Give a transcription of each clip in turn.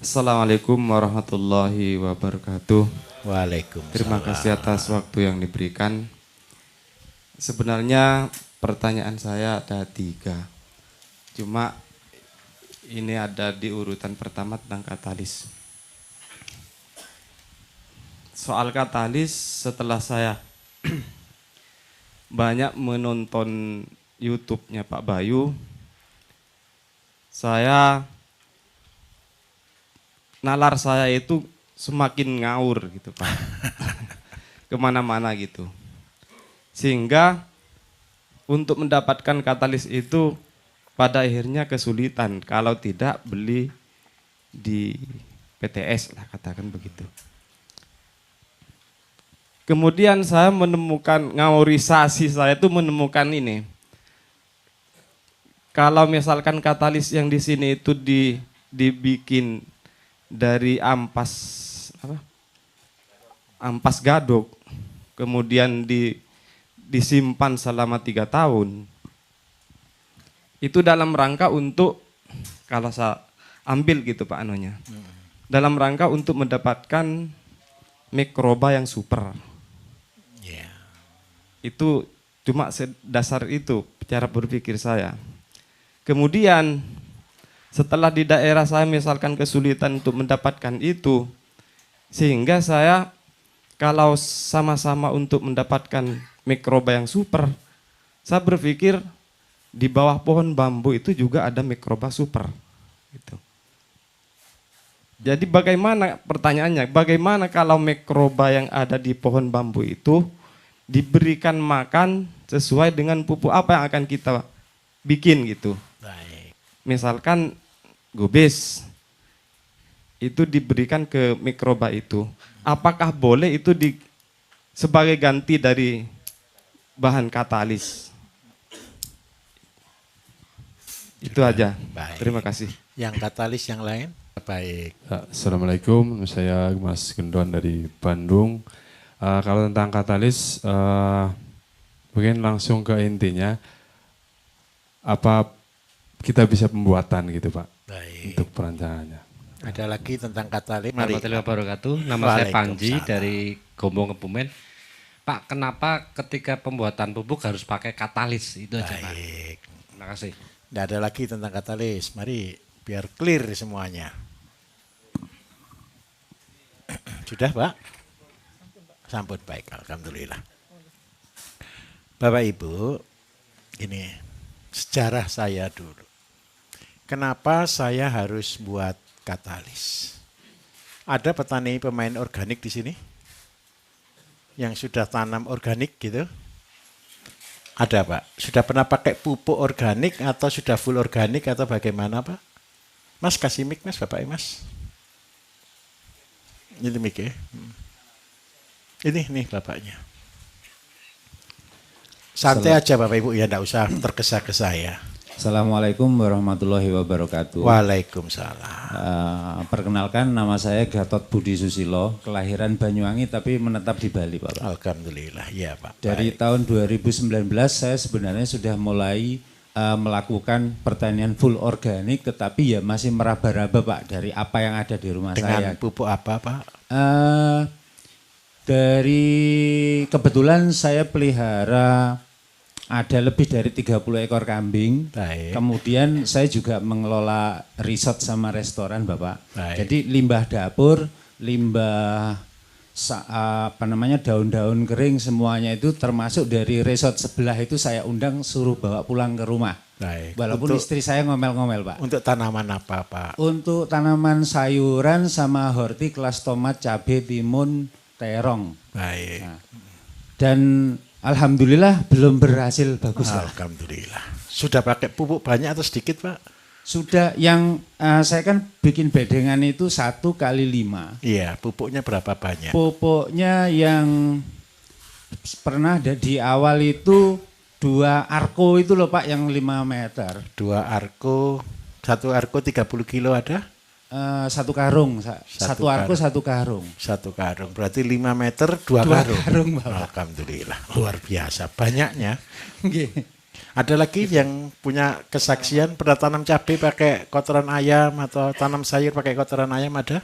Assalamualaikum warahmatullahi wabarakatuh. Waalaikumsalam. Terima kasih atas waktu yang diberikan. Sebenarnya pertanyaan saya ada 3. Cuma ini ada di urutan pertama tentang katalis. Soal katalis, setelah saya banyak menonton YouTube-nya Pak Bayu, nalar saya itu semakin ngawur gitu Pak. Kemana-mana gitu. Sehingga untuk mendapatkan katalis itu pada akhirnya kesulitan. Kalau tidak beli di PTS lah, katakan begitu. Kemudian saya menemukan, ngawurisasi saya itu menemukan ini. Kalau misalkan katalis yang di sini itu dibikin dari ampas gadok, kemudian disimpan selama 3 tahun, itu dalam rangka untuk, kalau saya ambil gitu Pak anunya, dalam rangka untuk mendapatkan mikroba yang super. Itu cuma dasar itu cara berpikir saya. Kemudian setelah di daerah saya misalkan kesulitan untuk mendapatkan itu, sehingga saya kalau sama-sama untuk mendapatkan mikroba yang super, saya berpikir di bawah pohon bambu itu juga ada mikroba super. Gitu. Jadi bagaimana, pertanyaannya, bagaimana kalau mikroba yang ada di pohon bambu itu diberikan makan sesuai dengan pupuk apa yang akan kita bikin gitu. Baik. Misalkan gobes itu diberikan ke mikroba itu, apakah boleh itu sebagai ganti dari bahan katalis? Itu aja. Baik. Terima kasih. Yang katalis yang lain? Baik. Assalamualaikum, saya Mas Gendon dari Bandung. Kalau tentang katalis, mungkin langsung ke intinya, apa kita bisa pembuatan gitu Pak, Baik. untuk perancangannya. Ada lagi tentang katalis? Warahmatullahi wabarakatuh. Nama saya Panji dari Gombong Kebumen. Pak, kenapa ketika pembuatan pupuk harus pakai katalis? Itu aja Pak. Baik. Terima kasih. Tidak ada lagi tentang katalis. Mari biar clear semuanya. Sudah Pak? Sampun baik, alhamdulillah. Bapak Ibu, ini sejarah saya dulu. Kenapa saya harus buat katalis? Ada petani pemain organik di sini? Yang sudah tanam organik gitu? Ada Pak? Sudah pernah pakai pupuk organik atau sudah full organik atau bagaimana Pak? Mas kasih mic Mas, Bapak Mas. Ini mic ya. Ini nih bapaknya. Santai aja Bapak Ibu ya, enggak usah tergesa-gesa ya. Assalamualaikum warahmatullahi wabarakatuh. Waalaikumsalam. Perkenalkan, nama saya Gatot Budi Susilo, kelahiran Banyuwangi tapi menetap di Bali Pak. Alhamdulillah, ya Pak. Dari Baik. tahun 2019 saya sebenarnya sudah mulai melakukan pertanian full organik, tetapi ya masih meraba-raba Pak dari apa yang ada di rumah Dengan saya. pupuk apa Pak? Dari kebetulan saya pelihara ada lebih dari 30 ekor kambing. Baik. Kemudian saya juga mengelola resort sama restoran Bapak. Baik. Jadi limbah dapur, limbah daun-daun kering semuanya itu termasuk dari resort sebelah itu saya undang suruh bawa pulang ke rumah. Baik. Walaupun istri saya ngomel-ngomel Pak. Untuk tanaman apa Pak? Untuk tanaman sayuran sama horti kelas tomat, cabai, timun, terong. Baik. Nah, dan alhamdulillah belum berhasil bagus lah. Alhamdulillah. Sudah pakai pupuk banyak atau sedikit Pak? Sudah yang saya kan bikin bedengan itu 1x5. Iya, pupuknya berapa banyak? Pupuknya yang pernah ada di awal itu 2 arko itu loh Pak yang 5 meter. 2 arko, 1 arko 30 kilo ada? 1 karung, 1 arko 1 karung. 1 karung, berarti 5 meter 2 2 karung. karung Bapak. Alhamdulillah, luar biasa banyaknya. Nggih. Ada lagi yang punya kesaksian pernah tanam cabai pakai kotoran ayam atau tanam sayur pakai kotoran ayam ada?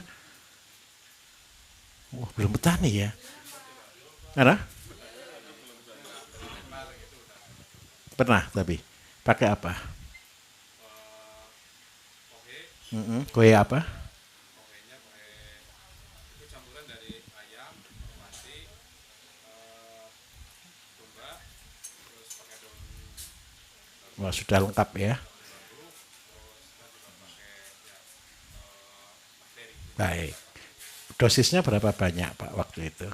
Wah, belum petani ya. Mana? Pernah tapi pakai apa? Koe apa? Wah, sudah lengkap ya. Baik. Dosisnya berapa banyak Pak waktu itu?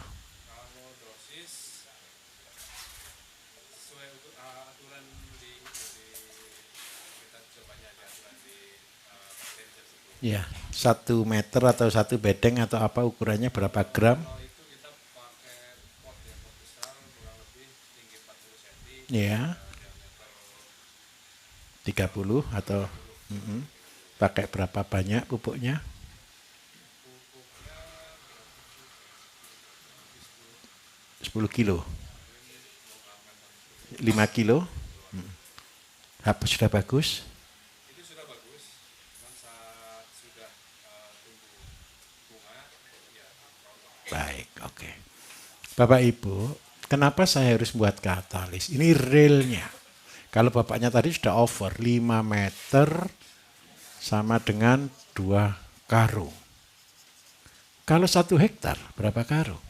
Ya, 1 meter atau 1 bedeng atau apa ukurannya berapa gram? Ya, 30 atau pakai berapa banyak pupuknya? 10 kilo. 5 kilo. Apa sudah bagus? Baik, oke. Bapak Ibu, kenapa saya harus buat katalis? Ini realnya. Kalau bapaknya tadi sudah over 5 meter sama dengan 2 karung. Kalau 1 hektar berapa karung?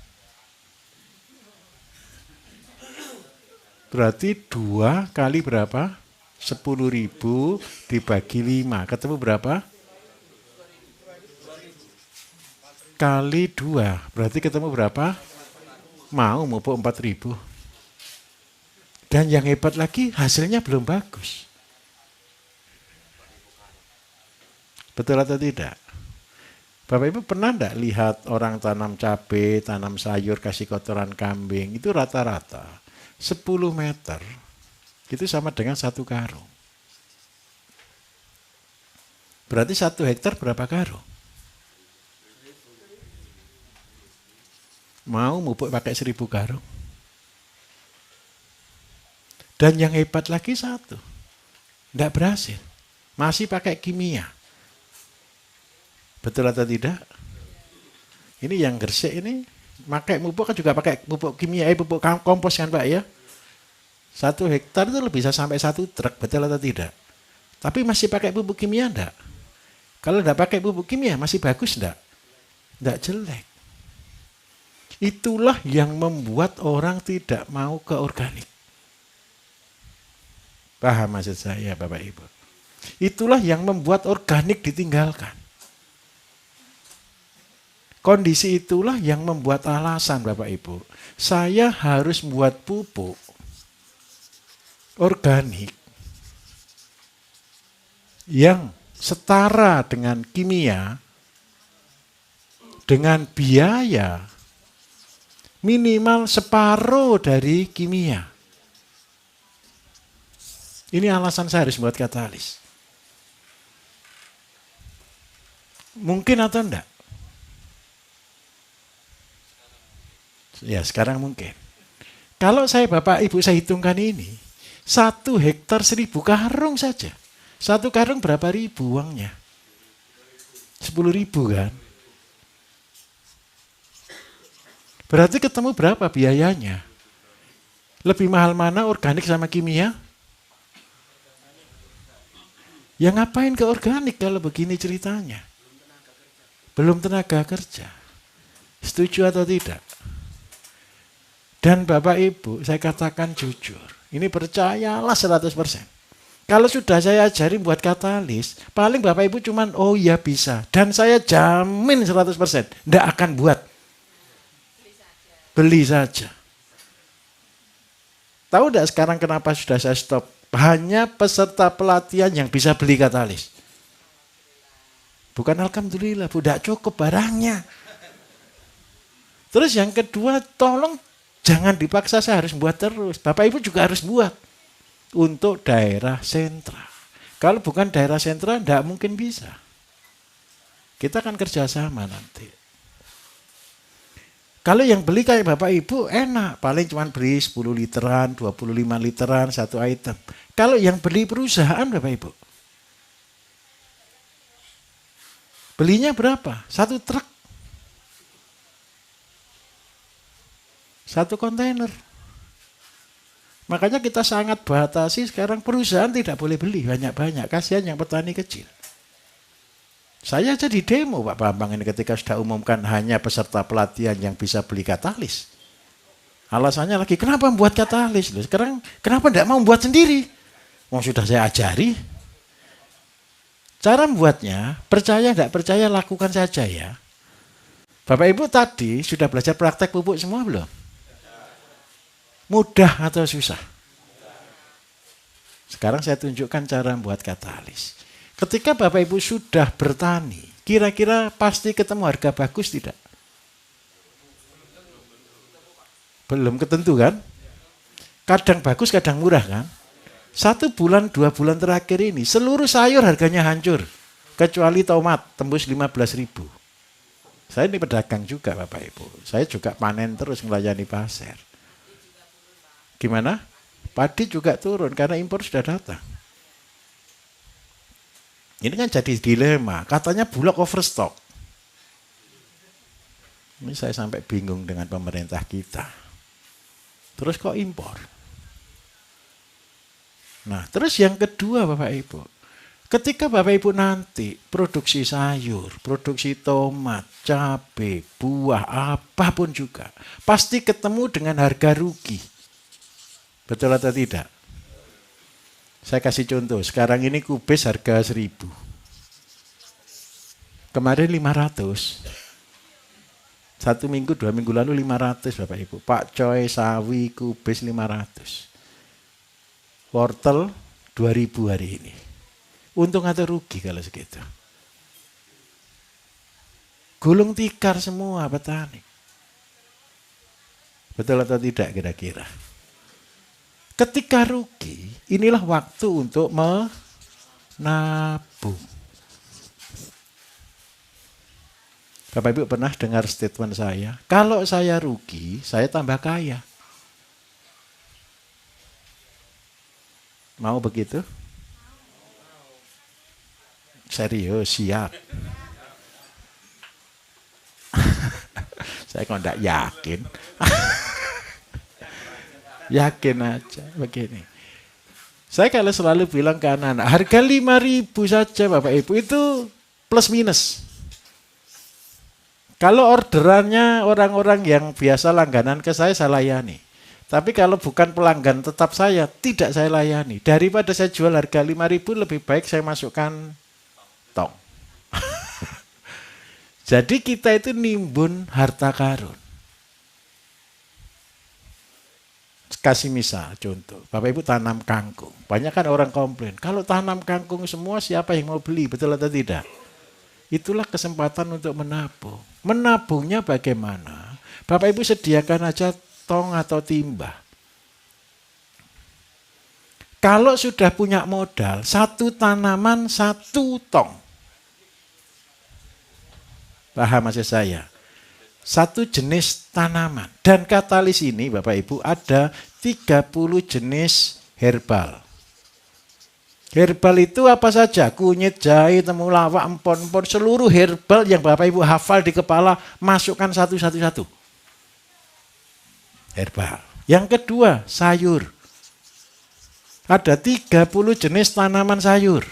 Berarti 2 kali berapa? 10.000 dibagi 5. Ketemu berapa? Kali 2. Berarti ketemu berapa? Mau pupuk 4.000. Dan yang hebat lagi hasilnya belum bagus. Betul atau tidak? Bapak Ibu pernah enggak lihat orang tanam cabai, tanam sayur, kasih kotoran kambing? Itu rata-rata 10 meter. Itu sama dengan 1 karung. Berarti 1 hektar berapa karung? Mau pupuk pakai 1.000 karung. Dan yang hebat lagi satu. Tidak berhasil. Masih pakai kimia. Betul atau tidak? Ini yang Gresik ini pakai pupuk kan juga pakai pupuk kimia, pupuk kompos kan Pak ya. 1 hektar itu bisa sampai 1 truk, betul atau tidak? Tapi masih pakai pupuk kimia enggak? Kalau enggak pakai pupuk kimia masih bagus enggak? Enggak jelek. Itulah yang membuat orang tidak mau ke organik. Paham maksud saya Bapak Ibu? Itulah yang membuat organik ditinggalkan. Kondisi itulah yang membuat alasan Bapak Ibu. Saya harus buat pupuk organik yang setara dengan kimia dengan biaya minimal separuh dari kimia. Ini alasan saya harus buat katalis. Mungkin atau enggak? Ya sekarang mungkin. Kalau saya Bapak Ibu saya hitungkan ini, 1 hektar 1.000 karung saja. 1 karung berapa ribu uangnya? 10.000 kan? Berarti ketemu berapa biayanya? Lebih mahal mana organik sama kimia? Ya ngapain ke organik kalau begini ceritanya? Belum tenaga kerja. Setuju atau tidak? Dan Bapak Ibu, saya katakan jujur, ini percayalah 100%. Kalau sudah saya ajarin buat katalis, paling Bapak Ibu cuman, oh iya bisa. Dan saya jamin 100%, tidak akan buat. Beli saja. Tahu tidak sekarang kenapa sudah saya stop? Hanya peserta pelatihan yang bisa beli katalis. Bukan alhamdulillah, tidak cukup barangnya. Terus yang kedua, tolong jangan dipaksa saya harus buat terus. Bapak Ibu juga harus buat. Untuk daerah sentra. Kalau bukan daerah sentra, tidak mungkin bisa. Kita akan kerjasama nanti. Kalau yang beli kayak Bapak Ibu enak, paling cuma beli 10 literan, 25 literan satu item. Kalau yang beli perusahaan Bapak Ibu, belinya berapa? Satu truk, satu kontainer. Makanya kita sangat batasi sekarang, perusahaan tidak boleh beli banyak-banyak. Kasihan yang petani kecil. Saya jadi demo Pak Bambang ini ketika sudah umumkan hanya peserta pelatihan yang bisa beli katalis. Alasannya lagi, kenapa membuat katalis? Loh, sekarang kenapa tidak mau membuat sendiri? Wong sudah saya ajari. Cara membuatnya, percaya tidak percaya lakukan saja ya. Bapak Ibu tadi sudah belajar praktek pupuk semua belum? Mudah atau susah? Sekarang saya tunjukkan cara membuat katalis. Ketika Bapak Ibu sudah bertani, kira-kira pasti ketemu harga bagus tidak? Belum ketentu kan? Kadang bagus, kadang murah kan? 1 bulan, 2 bulan terakhir ini, seluruh sayur harganya hancur. Kecuali tomat, tembus 15.000. Saya ini pedagang juga Bapak Ibu. Saya juga panen terus melayani pasar. Gimana? Padi juga turun karena impor sudah datang. Ini kan jadi dilema. Katanya Bulog overstock. Ini saya sampai bingung dengan pemerintah kita. Terus kok impor? Nah, terus yang kedua Bapak Ibu. Ketika Bapak Ibu nanti produksi sayur, produksi tomat, cabai, buah, apapun juga. Pasti ketemu dengan harga rugi. Betul atau tidak? Saya kasih contoh, sekarang ini kubis harga 1.000. Kemarin 500. 1 minggu, 2 minggu lalu 500 Bapak Ibu. Pak Coy, sawi, kubis 500. Wortel 2.000 hari ini. Untung atau rugi kalau segitu? Gulung tikar semua petani. Betul atau tidak kira-kira? Ketika rugi, inilah waktu untuk menabung. Bapak Ibu pernah dengar statement saya, kalau saya rugi, saya tambah kaya. Mau begitu? Serius, siap. Saya kok enggak yakin. Yakin aja begini. Saya kalau selalu bilang ke anak-anak, harga 5.000 saja Bapak Ibu itu plus minus. Kalau orderannya orang-orang yang biasa langganan ke saya layani. Tapi kalau bukan pelanggan tetap saya, tidak saya layani. Daripada saya jual harga 5.000, lebih baik saya masukkan tong. Jadi kita itu nimbun harta karun. Kasih misal, contoh. Bapak Ibu tanam kangkung. Banyak kan orang komplain. Kalau tanam kangkung semua siapa yang mau beli? Betul atau tidak? Itulah kesempatan untuk menabung. Menabungnya bagaimana? Bapak Ibu sediakan aja tong atau timba. Kalau sudah punya modal, 1 tanaman 1 tong. Paham maksud saya? 1 jenis tanaman. Dan katalis ini Bapak Ibu ada 30 jenis herbal. Herbal itu apa saja? Kunyit, jahe, temulawak, empon-empon, seluruh herbal yang Bapak Ibu hafal di kepala, masukkan satu-satu. Herbal. Yang kedua, sayur. Ada 30 jenis tanaman sayur.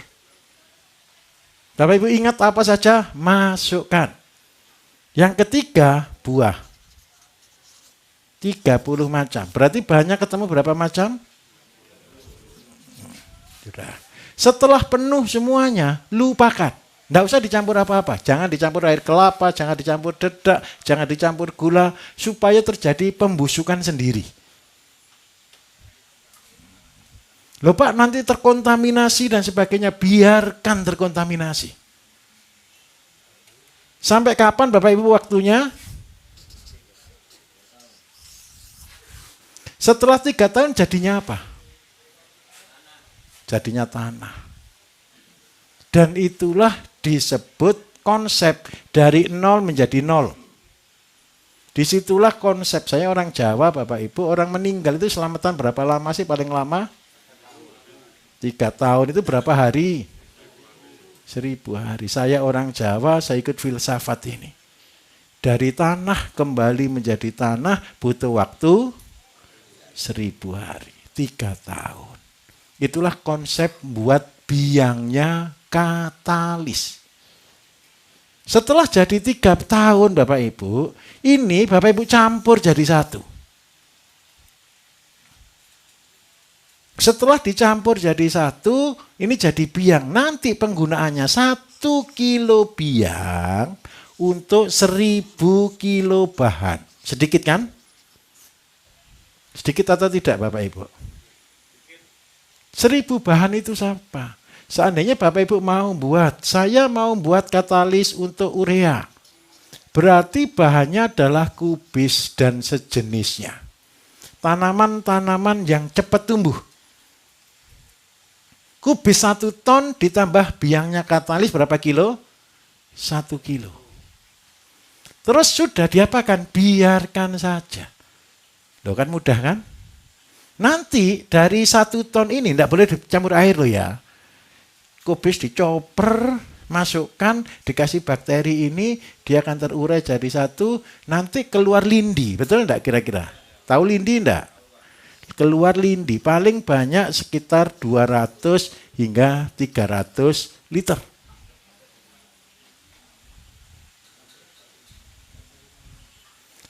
Bapak Ibu ingat apa saja? Masukkan. Yang ketiga, buah. 30 macam. Berarti bahannya ketemu berapa macam? Sudah. Setelah penuh semuanya, lupakan. Tidak usah dicampur apa-apa. Jangan dicampur air kelapa, jangan dicampur dedak, jangan dicampur gula, supaya terjadi pembusukan sendiri. Loh Pak, nanti terkontaminasi dan sebagainya. Biarkan terkontaminasi. Sampai kapan Bapak Ibu waktunya? Setelah 3 tahun jadinya apa? Jadinya tanah. Dan itulah disebut konsep dari 0 menjadi 0. Disitulah konsep, saya orang Jawa Bapak Ibu, orang meninggal itu selamatan berapa lama sih paling lama? 3 tahun, itu berapa hari? 1000 hari. Saya orang Jawa, saya ikut filsafat ini. Dari tanah kembali menjadi tanah butuh waktu 1000 hari, 3 tahun. Itulah konsep buat biangnya katalis. Setelah jadi 3 tahun Bapak Ibu, ini Bapak Ibu campur jadi satu. Setelah dicampur jadi satu, ini jadi biang. Nanti penggunaannya 1 kilo biang untuk 1000 kilo bahan. Sedikit kan? Sedikit atau tidak Bapak Ibu? 1000 bahan itu siapa? Seandainya Bapak Ibu mau buat, saya mau buat katalis untuk urea. Berarti bahannya adalah kubis dan sejenisnya. Tanaman-tanaman yang cepat tumbuh. Kubis 1 ton ditambah biangnya katalis berapa kilo? 1 kilo. Terus sudah diapakan? Biarkan saja. Loh kan mudah kan? Nanti dari 1 ton ini tidak boleh dicampur air loh ya. Kubis dicoper, masukkan, dikasih bakteri ini, dia akan terurai jadi satu, nanti keluar lindi. Betul enggak kira-kira? Tahu lindi enggak? Keluar lindi, paling banyak sekitar 200 hingga 300 liter.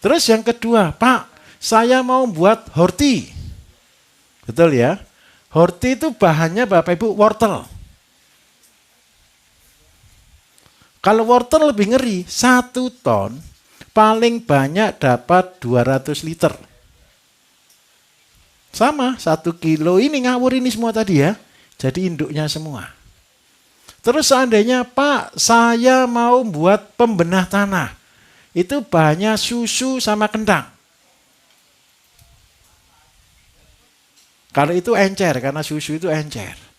Terus yang kedua, Pak, saya mau buat horti. Betul ya? Horti itu bahannya Bapak Ibu wortel. Kalau wortel lebih ngeri, 1 ton paling banyak dapat 200 liter. Sama, 1 kilo ini ngawur ini semua tadi ya. Jadi induknya semua. Terus seandainya Pak, saya mau buat pembenah tanah. Itu bahannya susu sama kentang. Kalau itu encer, karena susu itu encer.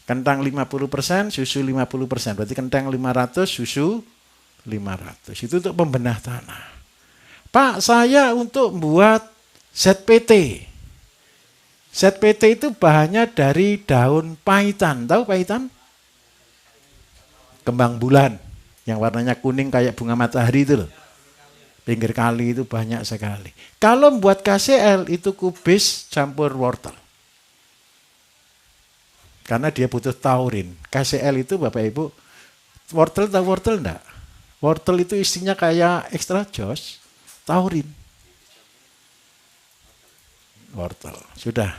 Kentang 50%, susu 50%. Berarti kentang 500, susu 500. Itu untuk pembenah tanah. Pak, saya untuk buat ZPT. ZPT itu bahannya dari daun paitan. Tahu paitan? Kembang bulan. Yang warnanya kuning kayak bunga matahari itu loh. Pinggir kali itu banyak sekali. Kalau buat KCL itu kubis campur wortel. Karena dia butuh taurin. KCL itu Bapak Ibu, wortel tahu wortel enggak? Wortel itu isinya kayak extra jos, taurin. Wortel, sudah.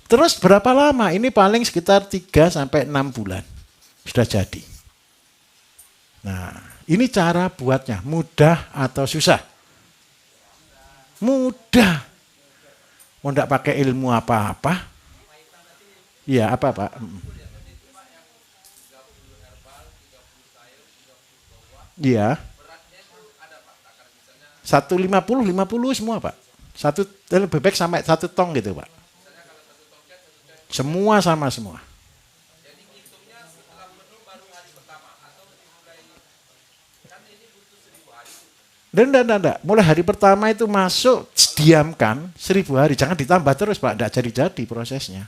Terus berapa lama? Ini paling sekitar 3 sampai 6 bulan. Sudah jadi. Nah, ini cara buatnya. Mudah atau susah? Mudah. Mau enggak pakai ilmu apa-apa? Iya, apa Pak? Iya. 150, 50 semua Pak. Lebih baik sampai 1 tong gitu Pak. Semua sama semua. Enggak. Mulai hari pertama itu masuk, diamkan 1000 hari. Jangan ditambah terus Pak, enggak jadi-jadi prosesnya.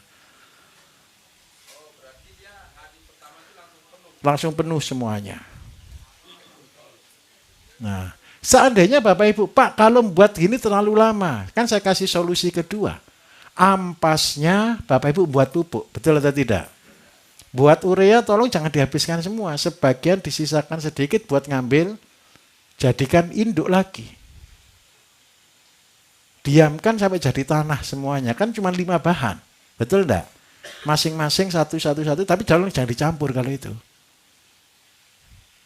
Langsung penuh semuanya. Nah, seandainya Bapak Ibu, Pak kalau buat gini terlalu lama, kan saya kasih solusi kedua. Ampasnya Bapak Ibu buat pupuk, betul atau tidak? Buat urea tolong jangan dihabiskan semua, sebagian disisakan sedikit buat ngambil, jadikan induk lagi. Diamkan sampai jadi tanah semuanya, kan cuma 5 bahan, betul enggak? Masing-masing satu, tapi jangan dicampur kalau itu.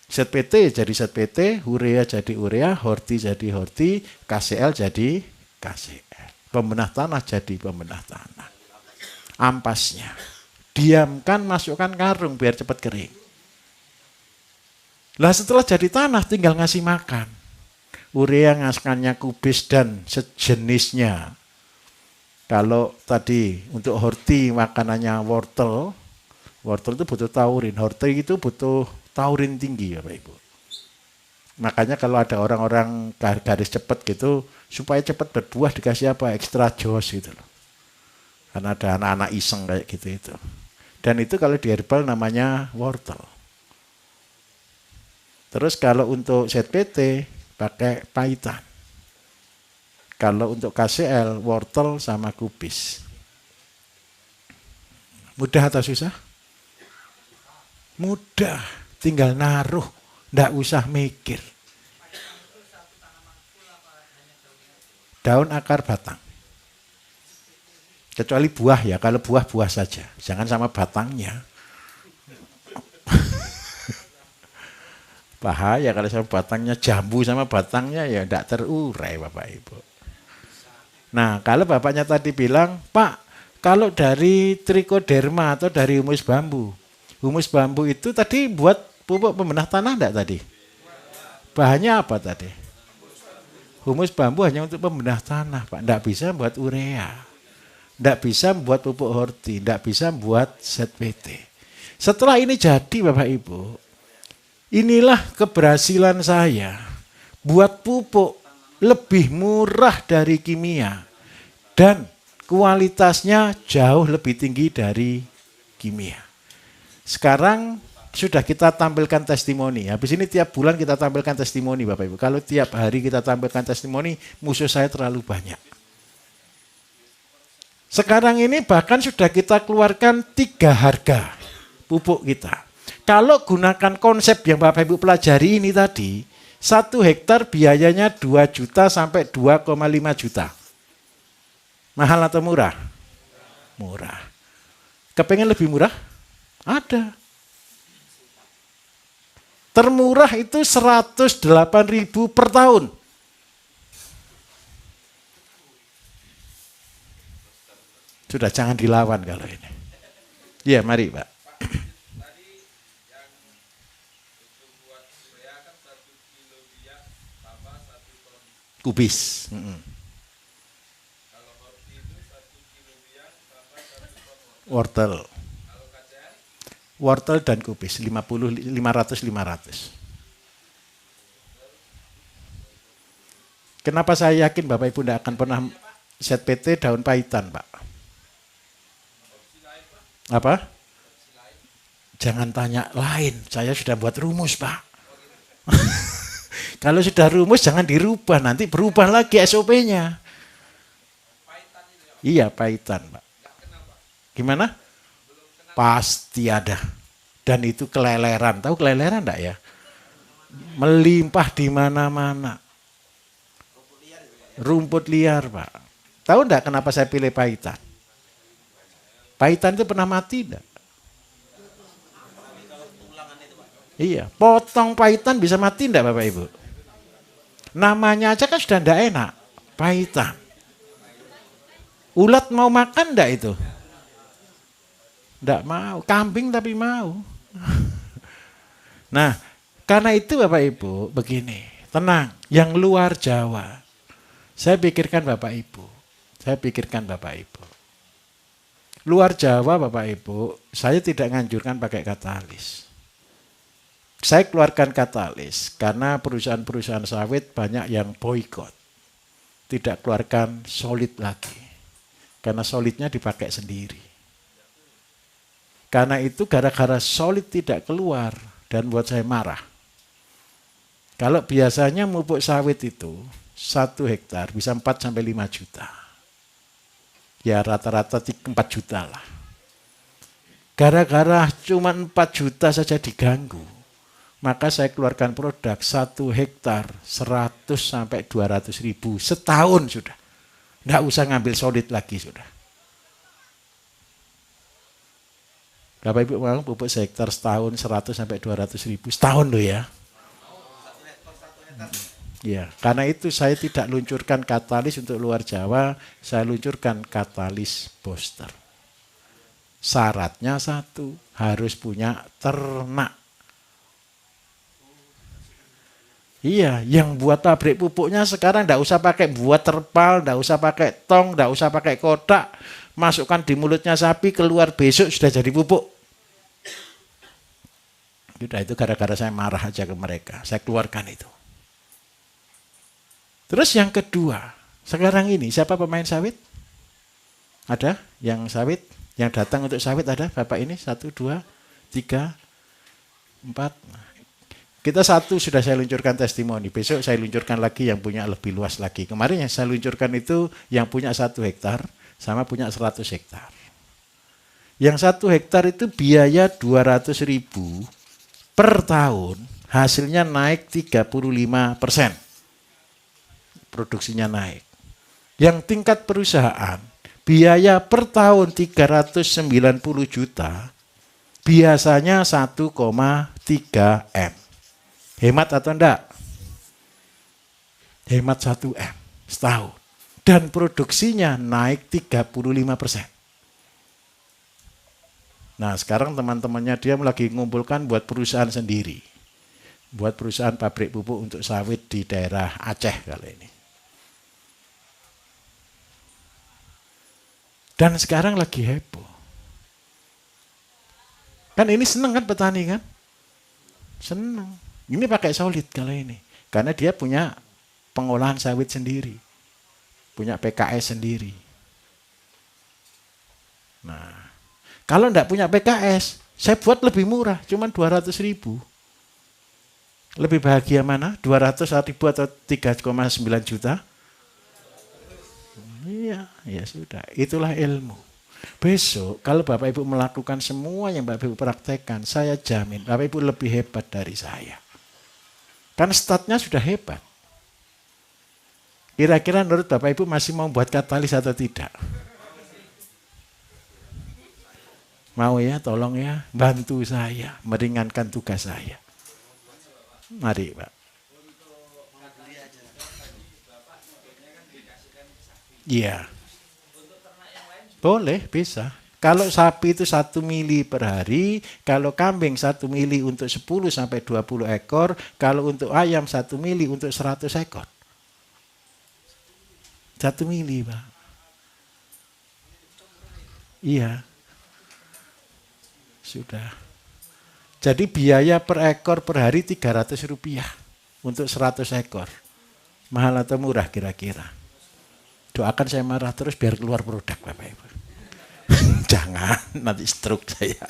ZPT jadi ZPT, urea jadi urea, horti jadi horti, KCL jadi KCL. Pembenah tanah jadi pembenah tanah. Ampasnya. Diamkan, masukkan karung biar cepat kering. Lah setelah jadi tanah tinggal ngasih makan. Urea ngasihkannya kubis dan sejenisnya. Kalau tadi untuk horti makanannya wortel, wortel itu butuh taurin. Horti itu butuh taurin tinggi ya Bapak Ibu. Makanya kalau ada orang-orang garis cepet gitu, supaya cepet berbuah dikasih apa? Extra jos gitu loh. Karena ada anak-anak iseng kayak gitu itu. Dan itu kalau di herbal namanya wortel. Terus kalau untuk ZPT pakai paitan. Kalau untuk KCL wortel sama kubis. Mudah atau susah? Mudah, tinggal naruh, ndak usah mikir. Daun, akar, batang. Kecuali buah ya, kalau buah saja. Jangan sama batangnya. Bahaya kalau sama batangnya, jambu sama batangnya ya ndak terurai Bapak Ibu. Nah, kalau bapaknya tadi bilang, Pak, kalau dari trichoderma atau dari humus bambu itu tadi buat pupuk pembenah tanah enggak tadi? Bahannya apa tadi? Humus bambu hanya untuk pembenah tanah, Pak. Enggak bisa buat urea. Enggak bisa buat pupuk horti, enggak bisa buat ZPT. Setelah ini jadi Bapak Ibu, inilah keberhasilan saya buat pupuk lebih murah dari kimia dan kualitasnya jauh lebih tinggi dari kimia. Sekarang sudah kita tampilkan testimoni. Habis ini tiap bulan kita tampilkan testimoni Bapak Ibu. Kalau tiap hari kita tampilkan testimoni, musuh saya terlalu banyak. Sekarang ini bahkan sudah kita keluarkan 3 harga pupuk kita. Kalau gunakan konsep yang Bapak Ibu pelajari ini tadi, 1 hektar biayanya 2 juta sampai 2,5 juta. Mahal atau murah? Murah. Kepengen lebih murah? Ada. Termurah itu 108.000 per tahun. Sudah jangan dilawan kalau ini. Iya, mari Pak. Kubis. Wortel. Wortel dan kubis 500. Kenapa saya yakin Bapak Ibu tidak akan pernah ZPT daun paitan, Pak? Apa? Jangan tanya lain, saya sudah buat rumus, Pak. Kalau sudah rumus jangan dirubah, nanti berubah lagi SOP-nya. Iya, paitan, Pak. Gimana? Pasti ada. Dan itu keleleran. Tahu keleleran enggak ya? Melimpah di mana-mana. Rumput liar, Pak. Tahu enggak kenapa saya pilih paitan? Paitan itu pernah mati enggak? Iya, potong paitan bisa mati enggak Bapak Ibu? Namanya aja kan sudah enggak enak. Paitan. Ulat mau makan enggak itu? Enggak mau. Kambing tapi mau. Nah, karena itu Bapak Ibu begini. Tenang. Yang luar Jawa. Saya pikirkan Bapak Ibu. Luar Jawa Bapak Ibu, saya tidak nganjurkan pakai katalis. Saya keluarkan katalis karena perusahaan-perusahaan sawit banyak yang boikot. Tidak keluarkan solid lagi. Karena solidnya dipakai sendiri. Karena itu gara-gara solid tidak keluar dan buat saya marah. Kalau biasanya pupuk sawit itu 1 hektar bisa 4-5 juta. Ya rata-rata 4 juta lah. Gara-gara cuma 4 juta saja diganggu. Maka saya keluarkan produk 1 hektar 100-200 ribu setahun sudah. Nggak usah ngambil solid lagi sudah. Bapak Ibu mau pupuk sehektar setahun 100-200 ribu setahun loh ya. Ya, karena itu saya tidak luncurkan katalis untuk luar Jawa, saya luncurkan katalis booster. Syaratnya 1, harus punya ternak. Iya, yang buat pabrik pupuknya sekarang enggak usah pakai buat terpal, enggak usah pakai tong, enggak usah pakai kotak. Masukkan di mulutnya sapi, keluar besok sudah jadi pupuk. Sudah itu gara-gara saya marah aja ke mereka, saya keluarkan itu. Terus yang kedua, sekarang ini siapa pemain sawit? Ada yang sawit? Yang datang untuk sawit ada Bapak ini? 1, 2, 3, 4. Kita satu sudah saya luncurkan testimoni. Besok saya luncurkan lagi yang punya lebih luas lagi. Kemarin yang saya luncurkan itu yang punya 1 hektar sama punya 100 hektar. Yang 1 hektar itu biaya 200.000 per tahun, hasilnya naik 35%. Produksinya naik. Yang tingkat perusahaan, biaya per tahun 390 juta, biasanya 1,3 M. Hemat atau enggak? Hemat 1 M setahun. Dan produksinya naik 35%. Nah sekarang teman-temannya dia lagi mengumpulkan buat perusahaan sendiri. Buat perusahaan pabrik pupuk untuk sawit di daerah Aceh kali ini. Dan sekarang lagi heboh. Kan ini seneng kan petani kan? Seneng. Ini pakai solid kalau ini. Karena dia punya pengolahan sawit sendiri. Punya PKS sendiri. Nah, kalau enggak punya PKS, saya buat lebih murah, cuma 200.000. Lebih bahagia mana? 200.000 atau 3,9 juta? Iya, ya sudah. Itulah ilmu. Besok kalau Bapak Ibu melakukan semua yang Bapak Ibu praktekkan, saya jamin Bapak Ibu lebih hebat dari saya. Kan statnya sudah hebat. Kira-kira menurut Bapak Ibu masih mau buat katalis atau tidak? Mau ya, tolong ya, bantu saya, meringankan tugas saya. Mari Pak. Iya. Boleh, bisa. Kalau sapi itu 1 mili per hari, kalau kambing 1 mili untuk 10 sampai 20 ekor, kalau untuk ayam 1 mili untuk 100 ekor. 1 mili, Pak. Iya. Sudah. Jadi biaya per ekor per hari 300 rupiah untuk 100 ekor. Mahal atau murah kira-kira? Doakan saya marah terus biar keluar produk Bapak Ibu. Jangan, nanti stroke saya.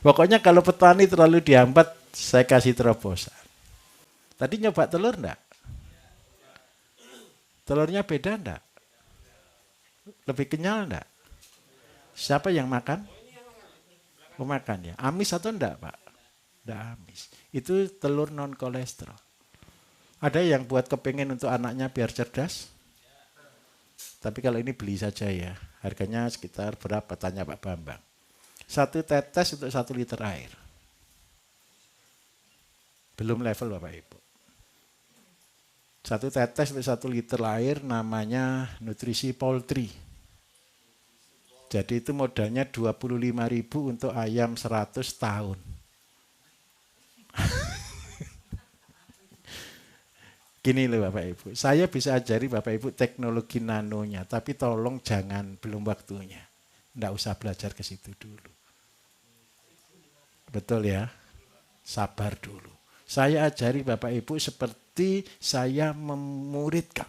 Pokoknya kalau petani terlalu dihambat, saya kasih terobosan. Tadi nyoba telur enggak? Telurnya beda enggak? Lebih kenyal enggak? Siapa yang makan? Makan ya. Amis atau enggak Pak? Enggak amis. Itu telur non kolesterol. Ada yang buat kepengen untuk anaknya biar cerdas? Tapi kalau ini beli saja ya. Harganya sekitar berapa? Tanya Pak Bambang. 1 tetes untuk 1 liter air. Belum level Bapak Ibu. 1 tetes untuk 1 liter air namanya nutrisi poultry. Jadi itu modalnya 25.000 untuk ayam 100 tahun. Gini loh Bapak Ibu, saya bisa ajari Bapak Ibu teknologi nanonya, tapi tolong jangan belum waktunya. Nggak usah belajar ke situ dulu. Betul ya? Sabar dulu. Saya ajari Bapak Ibu seperti saya memuridkan.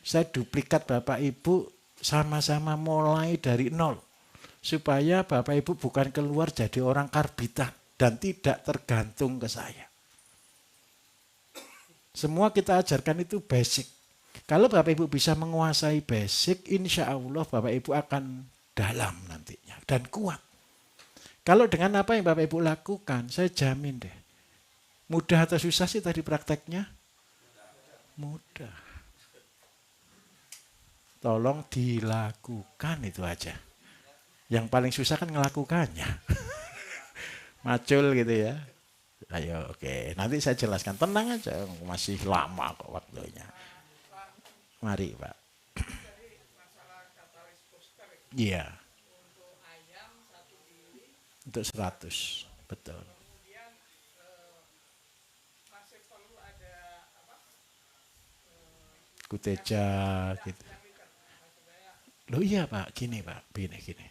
Saya duplikat Bapak Ibu sama-sama mulai dari nol. Supaya Bapak Ibu bukan keluar jadi orang karbitan dan tidak tergantung ke saya. Semua kita ajarkan itu basic. Kalau Bapak Ibu bisa menguasai basic, insya Allah Bapak Ibu akan dalam nantinya dan kuat. Kalau dengan apa yang Bapak Ibu lakukan, saya jamin deh. Mudah atau susah sih tadi prakteknya? Mudah. Tolong dilakukan itu aja. Yang paling susah kan ngelakukannya. Macul gitu ya. Ayo oke, nanti saya jelaskan. Tenang aja, masih lama kok waktunya. Mari Pak. Iya. Untuk 100, betul. Kuteja gitu. Loh iya Pak, gini Pak, gini.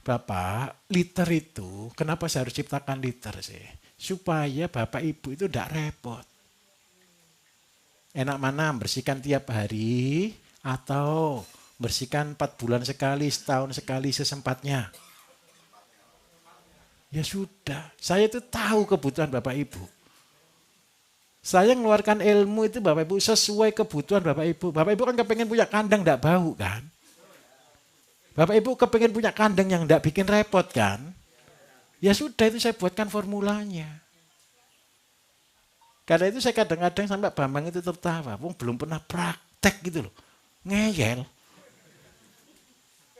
Bapak, liter itu, kenapa saya harus ciptakan liter sih? Supaya Bapak Ibu itu tidak repot. Enak mana bersihkan tiap hari atau bersihkan 4 bulan sekali, setahun sekali sesempatnya? Ya sudah, saya itu tahu kebutuhan Bapak Ibu. Saya mengeluarkan ilmu itu Bapak Ibu sesuai kebutuhan Bapak Ibu. Bapak Ibu kan kepengen punya kandang tidak bau kan? Bapak Ibu kepengen punya kandang yang tidak bikin repot kan? Ya sudah itu saya buatkan formulanya. Karena itu saya kadang-kadang sampai Bambang itu tertawa. Wong belum pernah praktek gitu loh. Ngeyel.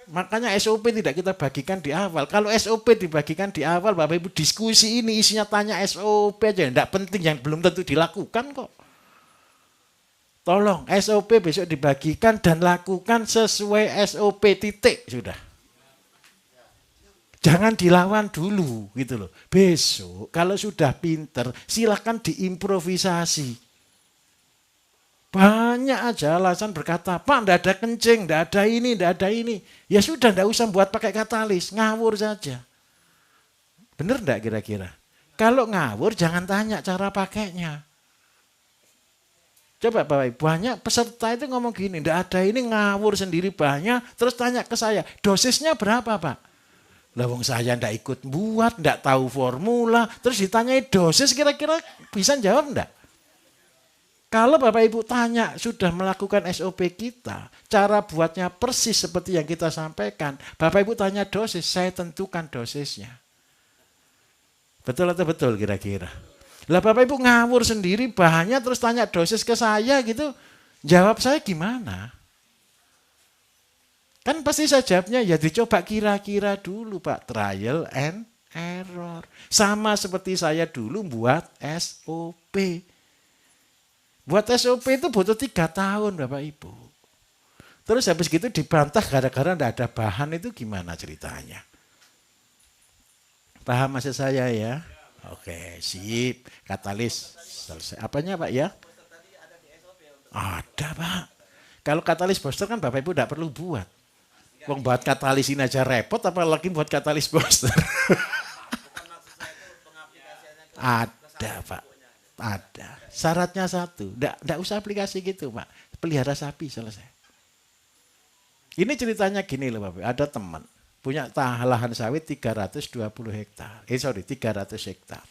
Makanya SOP tidak kita bagikan di awal. Kalau SOP dibagikan di awal, Bapak Ibu diskusi ini isinya tanya SOP aja. Tidak penting yang belum tentu dilakukan kok. Tolong SOP besok dibagikan dan lakukan sesuai SOP titik. Sudah. Jangan dilawan dulu gitu loh. Besok kalau sudah pinter silahkan diimprovisasi. Banyak aja alasan berkata, Pak enggak ada kencing, enggak ada ini, enggak ada ini. Ya sudah enggak usah buat pakai katalis, ngawur saja. Benar enggak kira-kira? Kalau ngawur jangan tanya cara pakainya. Coba Bapak Ibu, banyak peserta itu ngomong gini, enggak ada ini ngawur sendiri banyak, terus tanya ke saya, dosisnya berapa Pak? Lah wong saya ndak ikut buat, ndak tahu formula, terus ditanyai dosis kira-kira bisa jawab ndak? Kalau Bapak Ibu tanya sudah melakukan SOP kita, cara buatnya persis seperti yang kita sampaikan, Bapak Ibu tanya dosis, saya tentukan dosisnya. Betul atau betul kira-kira? Lah Bapak Ibu ngawur sendiri bahannya terus tanya dosis ke saya gitu, jawab saya gimana? Kan pasti saya jawabnya ya dicoba kira-kira dulu Pak. Trial and error. Sama seperti saya dulu buat SOP. Buat SOP itu butuh 3 tahun Bapak Ibu. Terus habis gitu dibantah gara-gara tidak ada bahan itu gimana ceritanya? Paham maksud saya ya? Oke, sip. Katalis selesai. Apanya Pak ya? Ada Pak. Kalau katalis booster kan Bapak Ibu tidak perlu buat. Wong buat katalis ini aja repot, apalagi buat katalis booster. Ada Pak, ada. Syaratnya satu, enggak usah aplikasi gitu Pak. Pelihara sapi selesai. Ini ceritanya gini loh Bapak, ada teman punya lahan sawit 320 hektar. 300 hektar.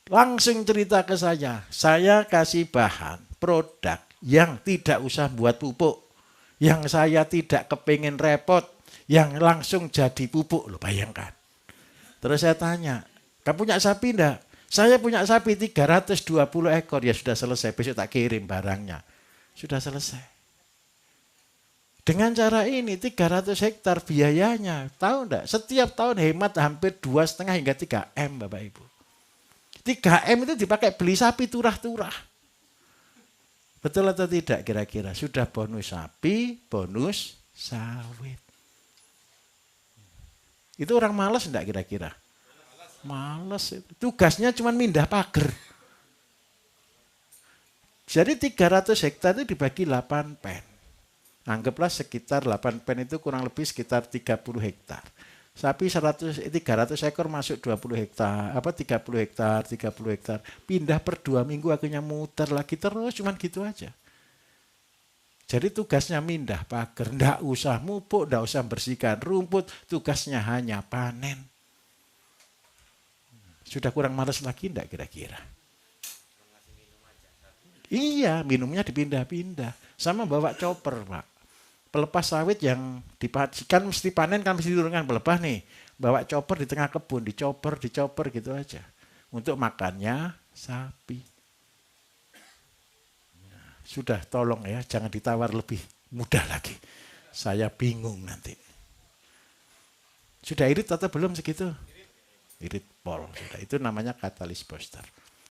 Langsung cerita ke saya kasih bahan, produk yang tidak usah buat pupuk. Yang saya tidak kepingin repot, yang langsung jadi pupuk, loh bayangkan. Terus saya tanya, kamu punya sapi enggak? Saya punya sapi 320 ekor, ya sudah selesai, besok tak kirim barangnya. Sudah selesai. Dengan cara ini 300 hektar biayanya, tahu enggak? Setiap tahun hemat hampir 2,5 hingga 3 M Bapak Ibu. 3 M itu dipakai beli sapi turah-turah. Betul atau tidak kira-kira? Sudah bonus sapi, bonus sawit. Itu orang malas enggak kira-kira? Malas itu. Tugasnya cuma mindah pagar. Jadi 300 hektar itu dibagi 8 pen. Anggaplah sekitar 8 pen itu kurang lebih sekitar 30 hektar. Sapi 300 ekor masuk 20 hektar, 30 hektar, 30 hektar. Pindah per 2 minggu akhirnya muter lagi terus, cuman gitu aja. Jadi tugasnya mindah pagar, ndak usah mupuk, ndak usah bersihkan rumput, tugasnya hanya panen. Sudah kurang malas lagi ndak kira-kira? Iya, minumnya dipindah-pindah. Sama bawa chopper, Pak. Pelepas sawit yang kan mesti panen kan mesti diturunkan pelepas nih. Bawa chopper di tengah kebun, dicoper gitu aja. Untuk makannya sapi. Nah, sudah tolong ya, jangan ditawar lebih mudah lagi. Saya bingung nanti. Sudah irit atau belum segitu? Irit pol. Sudah. Itu namanya katalis booster.